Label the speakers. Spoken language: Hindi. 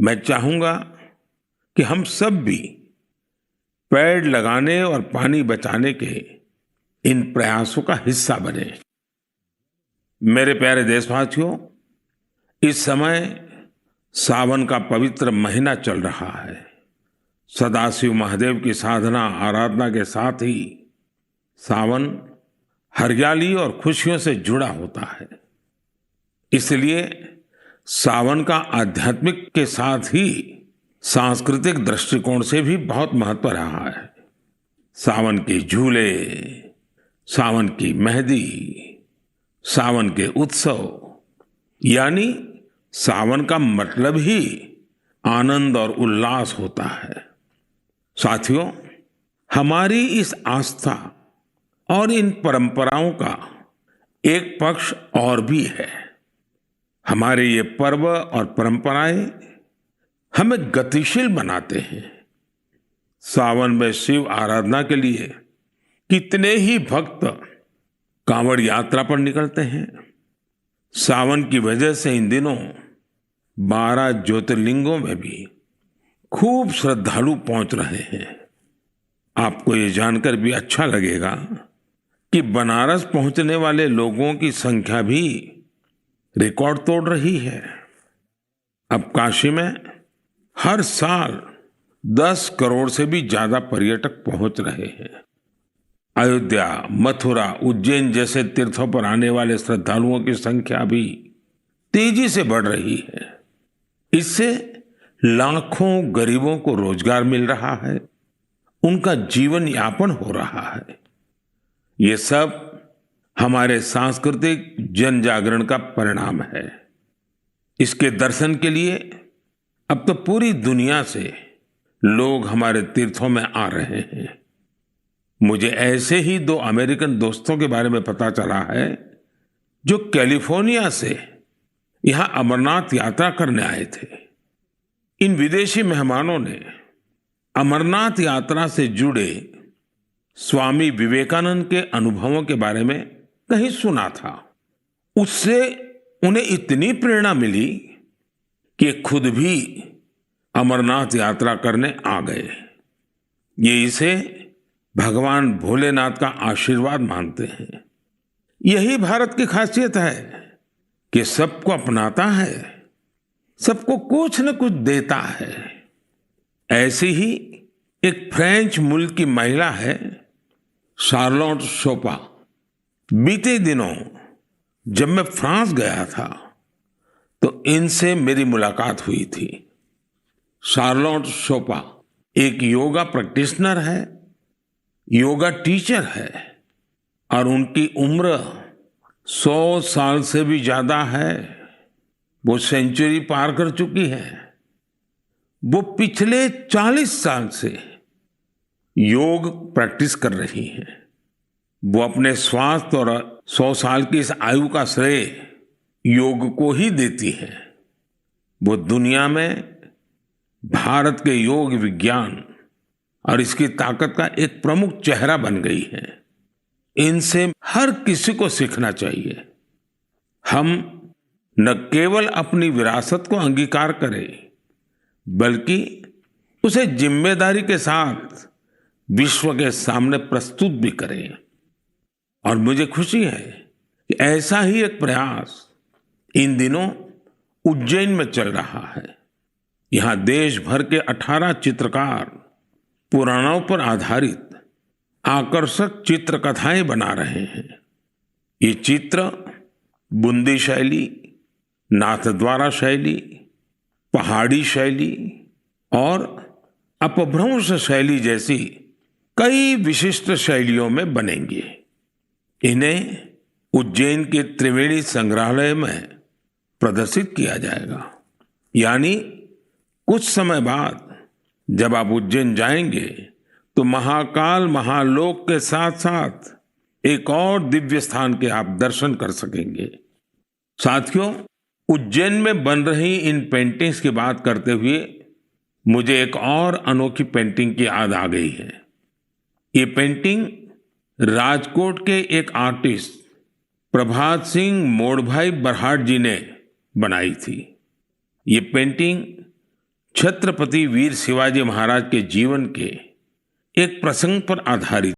Speaker 1: मैं चाहूंगा कि हम सब भी पेड़ लगाने और पानी बचाने के इन प्रयासों का हिस्सा बने। मेरे प्यारे देशवासियों, इस समय सावन का पवित्र महीना चल रहा है। सदाशिव महादेव की साधना आराधना के साथ ही सावन हरियाली और खुशियों से जुड़ा होता है। इसलिए सावन का आध्यात्मिक के साथ ही सांस्कृतिक दृष्टिकोण से भी बहुत महत्व रहा है। सावन के झूले, सावन की मेहंदी, सावन के उत्सव, यानी सावन का मतलब ही आनंद और उल्लास होता है। साथियों, हमारी इस आस्था और इन परंपराओं का एक पक्ष और भी है। हमारे ये पर्व और परंपराएं हमें गतिशील बनाते हैं। सावन में शिव आराधना के लिए कितने ही भक्त कांवड़ यात्रा पर निकलते हैं। सावन की वजह से इन दिनों 12 ज्योतिर्लिंगों में भी खूब श्रद्धालु पहुंच रहे हैं। आपको ये जानकर भी अच्छा लगेगा कि बनारस पहुंचने वाले लोगों की संख्या भी रिकॉर्ड तोड़ रही है। अब काशी में हर साल 10 करोड़ से भी ज्यादा पर्यटक पहुंच रहे हैं। अयोध्या, मथुरा, उज्जैन जैसे तीर्थों पर आने वाले श्रद्धालुओं की संख्या भी तेजी से बढ़ रही है। इससे लाखों गरीबों को रोजगार मिल रहा है, उनका जीवन यापन हो रहा है। ये सब हमारे सांस्कृतिक जन जागरण का परिणाम है। इसके दर्शन के लिए अब तो पूरी दुनिया से लोग हमारे तीर्थों में आ रहे हैं। मुझे ऐसे ही 2 अमेरिकन दोस्तों के बारे में पता चला है जो कैलिफोर्निया से यहां अमरनाथ यात्रा करने आए थे। इन विदेशी मेहमानों ने अमरनाथ यात्रा से जुड़े स्वामी विवेकानंद के अनुभवों के बारे में कहीं सुना था। उससे उन्हें इतनी प्रेरणा मिली कि खुद भी अमरनाथ यात्रा करने आ गए। ये इसे भगवान भोलेनाथ का आशीर्वाद मानते हैं। यही भारत की खासियत है कि सबको अपनाता है, सबको कुछ न कुछ देता है। ऐसी ही एक फ्रेंच मुल्क की महिला है, शार्लोट शोपा। बीते दिनों जब मैं फ्रांस गया था तो इनसे मेरी मुलाकात हुई थी। शार्लोट शोपा एक योगा प्रैक्टिशनर है, योगा टीचर है और उनकी उम्र 100 साल से भी ज्यादा है। वो सेंचुरी पार कर चुकी है। वो पिछले 40 साल से योग प्रैक्टिस कर रही हैं। वो अपने स्वास्थ्य और 100 साल की इस आयु का श्रेय योग को ही देती है। वो दुनिया में भारत के योग विज्ञान और इसकी ताकत का एक प्रमुख चेहरा बन गई है। इनसे हर किसी को सीखना चाहिए। हम न केवल अपनी विरासत को अंगीकार करें, बल्कि उसे जिम्मेदारी के साथ विश्व के सामने प्रस्तुत भी करें। और मुझे खुशी है कि ऐसा ही एक प्रयास इन दिनों उज्जैन में चल रहा है। यहां देश भर के 18 चित्रकार पुराणों पर आधारित आकर्षक चित्रकथाएं बना रहे हैं। ये चित्र बूंदी शैली, नाथद्वारा शैली, पहाड़ी शैली और अपभ्रंश शैली जैसी कई विशिष्ट शैलियों में बनेंगे। इन्हें उज्जैन के त्रिवेणी संग्रहालय में प्रदर्शित किया जाएगा। यानी कुछ समय बाद जब आप उज्जैन जाएंगे तो महाकाल महालोक के साथ साथ एक और दिव्य स्थान के आप दर्शन कर सकेंगे। साथियों, उज्जैन में बन रही इन पेंटिंग्स की बात करते हुए मुझे एक और अनोखी पेंटिंग की याद आ गई है। ये पेंटिंग राजकोट के एक आर्टिस्ट प्रभात सिंह मोडभाई बरहाट जी ने बनाई थी। ये पेंटिंग छत्रपति वीर शिवाजी महाराज के जीवन के एक प्रसंग पर आधारित।